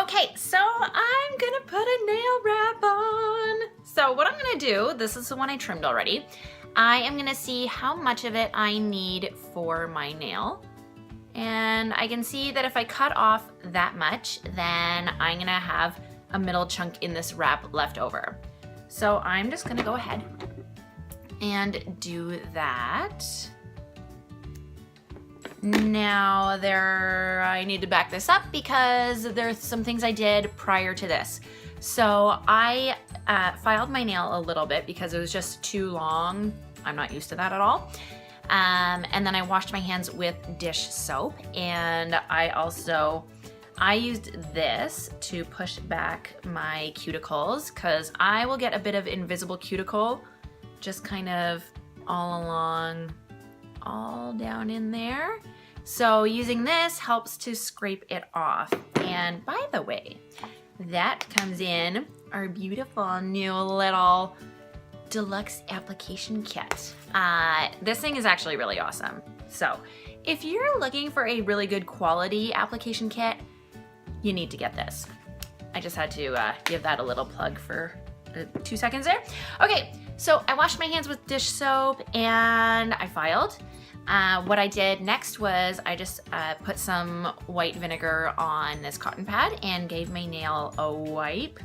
Okay, so I'm gonna put a nail wrap on. So what I'm gonna do, this is the one I trimmed already. I am gonna see how much of it I need for my nail. And I can see that if I cut off that much, then I'm gonna have a middle chunk in this wrap left over. So I'm just gonna go ahead and do that. Now I need to back this up because there's some things I did prior to this. So I filed my nail a little bit because it was just too long. I'm not used to that at all. And then I washed my hands with dish soap, and I used this to push back my cuticles because I will get a bit of invisible cuticle just kind of all along, all down in there. So using this helps to scrape it off. And by the way, that comes in our beautiful new little deluxe application kit. This thing is actually really awesome. So if you're looking for a really good quality application kit, you need to get this. I just had to give that a little plug for 2 seconds there. Okay, so I washed my hands with dish soap and I filed. What I did next was I just put some white vinegar on this cotton pad and gave my nail a wipe.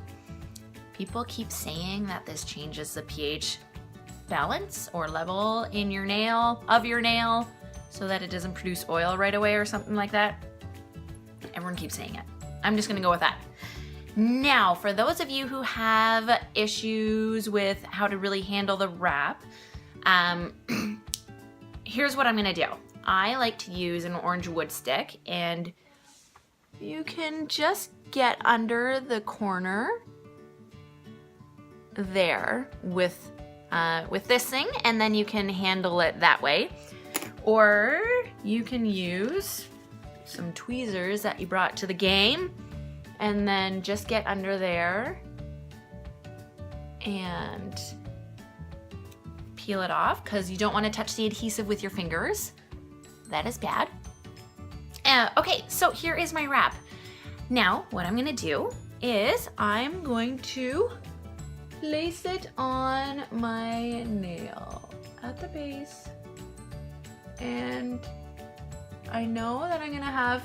People keep saying that this changes the pH balance or level in your nail, so that it doesn't produce oil right away or something like that. Everyone keeps saying it. I'm just gonna go with that. Now, for those of you who have issues with how to really handle the wrap, here's what I'm gonna do. I like to use an orange wood stick, and you can just get under the corner there with this thing, and then you can handle it that way. Or you can use some tweezers that you brought to the game, and then just get under there and peel it off, because you don't want to touch the adhesive with your fingers. That is bad. Okay, so here is my wrap. Now, what I'm gonna do is I'm going to place it on my nail at the base. And I know that I'm gonna have,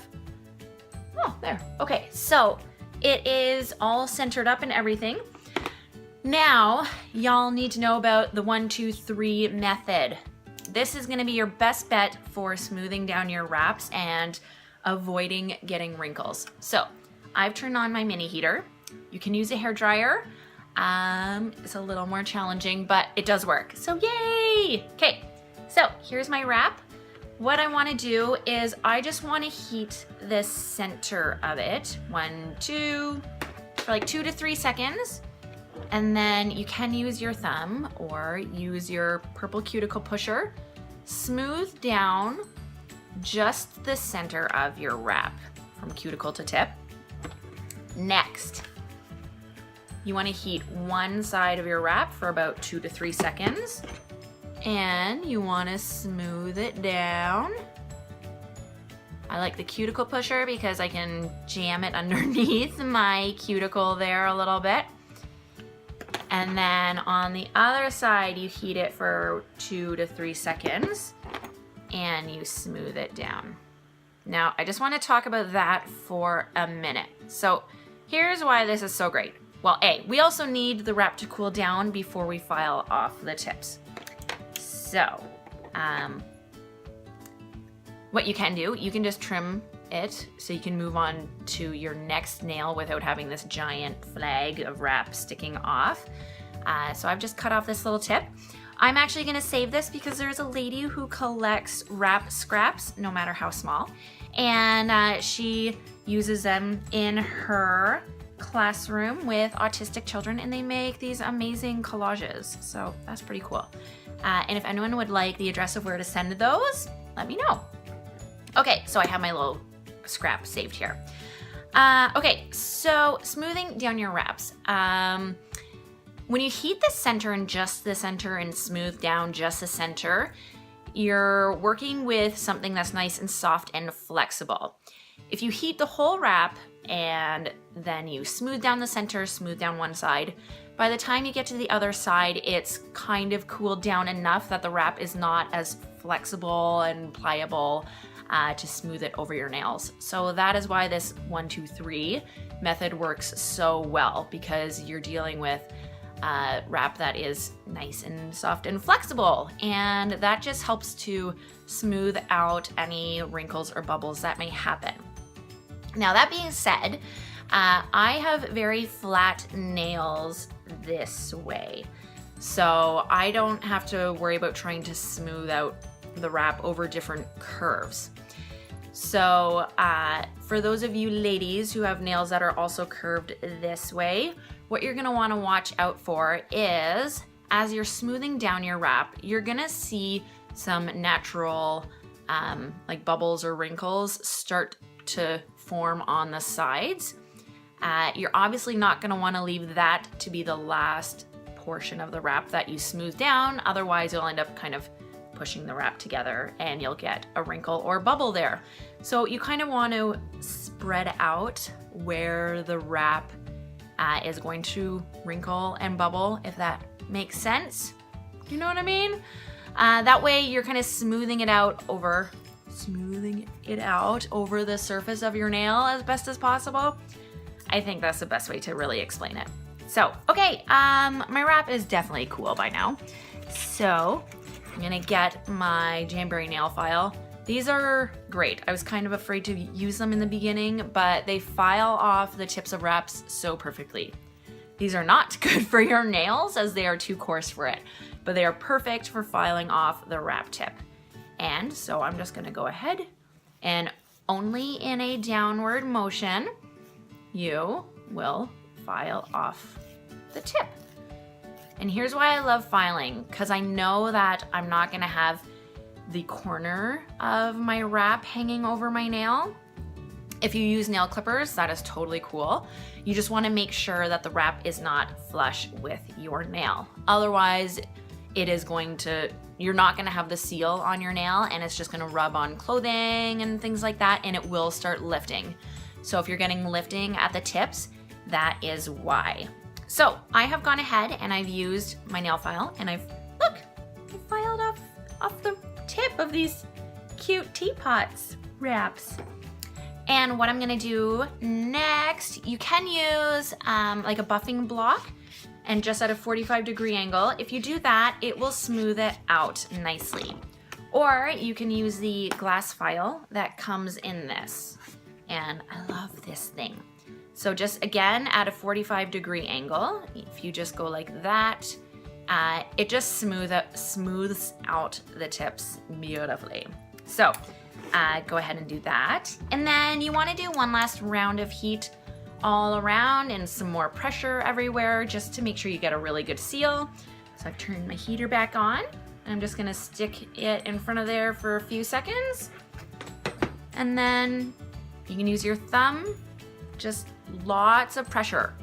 oh, there. Okay, so it is all centered up and everything. Now, y'all need to know about the 1, 2, 3 method. This is gonna be your best bet for smoothing down your wraps and avoiding getting wrinkles. So, I've turned on my mini heater. You can use a hair dryer. It's a little more challenging, but it does work. So yay! Okay, so here's my wrap. What I wanna do is I just wanna heat the center of it. 1, 2, for like 2 to 3 seconds. And then you can use your thumb or use your purple cuticle pusher. Smooth down just the center of your wrap from cuticle to tip. Next, you want to heat one side of your wrap for about 2 to 3 seconds. And you want to smooth it down. I like the cuticle pusher because I can jam it underneath my cuticle there a little bit. And then on the other side, you heat it for 2 to 3 seconds and you smooth it down. Now, I just want to talk about that for a minute. So here's why this is so great. Well, A, we also need the wrap to cool down before we file off the tips. So, what you can do, you can just trim it so you can move on to your next nail without having this giant flag of wrap sticking off. So I've just cut off this little tip. I'm actually gonna save this because there's a lady who collects wrap scraps, no matter how small, and she uses them in her classroom with autistic children, and they make these amazing collages. So that's pretty cool. And if anyone would like the address of where to send those, let me know. Okay, so I have my little scrap saved here. Okay, so smoothing down your wraps. When you heat the center and just the center and smooth down just the center, you're working with something that's nice and soft and flexible. If you heat the whole wrap and then you smooth down the center, smooth down one side. By the time you get to the other side, it's kind of cooled down enough that the wrap is not as flexible and pliable to smooth it over your nails. So that is why this 1, 2, 3 method works so well, because you're dealing with wrap that is nice and soft and flexible, and that just helps to smooth out any wrinkles or bubbles that may happen. Now, that being said, I have very flat nails this way, so I don't have to worry about trying to smooth out the wrap over different curves. So for those of you ladies who have nails that are also curved this way, what you're gonna wanna watch out for is, as you're smoothing down your wrap, you're gonna see some natural like bubbles or wrinkles start to form on the sides. You're obviously not gonna wanna leave that to be the last portion of the wrap that you smooth down, otherwise you'll end up kind of pushing the wrap together and you'll get a wrinkle or bubble there. So you kind of want to spread out where the wrap is going to wrinkle and bubble, if that makes sense. You know what I mean? That way you're kind of smoothing it out over the surface of your nail as best as possible. I think that's the best way to really explain it. So, okay, my wrap is definitely cool by now. So I'm gonna get my Jamberry nail file. These are great. I was kind of afraid to use them in the beginning, but they file off the tips of wraps so perfectly. These are not good for your nails as they are too coarse for it, but they are perfect for filing off the wrap tip. And so I'm just gonna go ahead and only in a downward motion, you will file off the tip. And here's why I love filing, because I know that I'm not gonna have the corner of my wrap hanging over my nail. If you use nail clippers, that is totally cool. You just wanna make sure that the wrap is not flush with your nail. Otherwise, you're not gonna have the seal on your nail, and it's just gonna rub on clothing and things like that, and it will start lifting. So if you're getting lifting at the tips, that is why. So I have gone ahead and I've used my nail file, and I filed off the tip of these cute teapots wraps. And what I'm gonna do next, you can use like a buffing block and just at a 45-degree angle. If you do that, it will smooth it out nicely. Or you can use the glass file that comes in this. And I love this thing. So just again, at a 45-degree angle, if you just go like that, it just smooths out the tips beautifully. So go ahead and do that. And then you wanna do one last round of heat all around and some more pressure everywhere just to make sure you get a really good seal. So I've turned my heater back on. I'm just gonna stick it in front of there for a few seconds. And then you can use your thumb, just lots of pressure.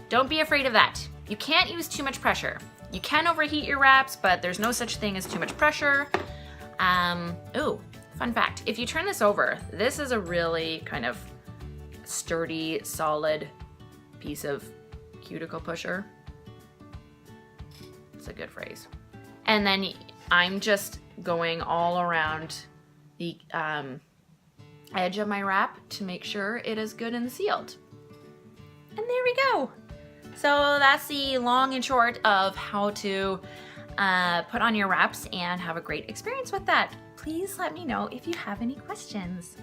Don't be afraid of that. You can't use too much pressure. You can overheat your wraps, but there's no such thing as too much pressure. Ooh, fun fact, if you turn this over, this is a really kind of sturdy, solid piece of cuticle pusher. It's a good phrase. And then I'm just going all around the edge of my wrap to make sure it is good and sealed. And there we go. So that's the long and short of how to put on your wraps and have a great experience with that. Please let me know if you have any questions.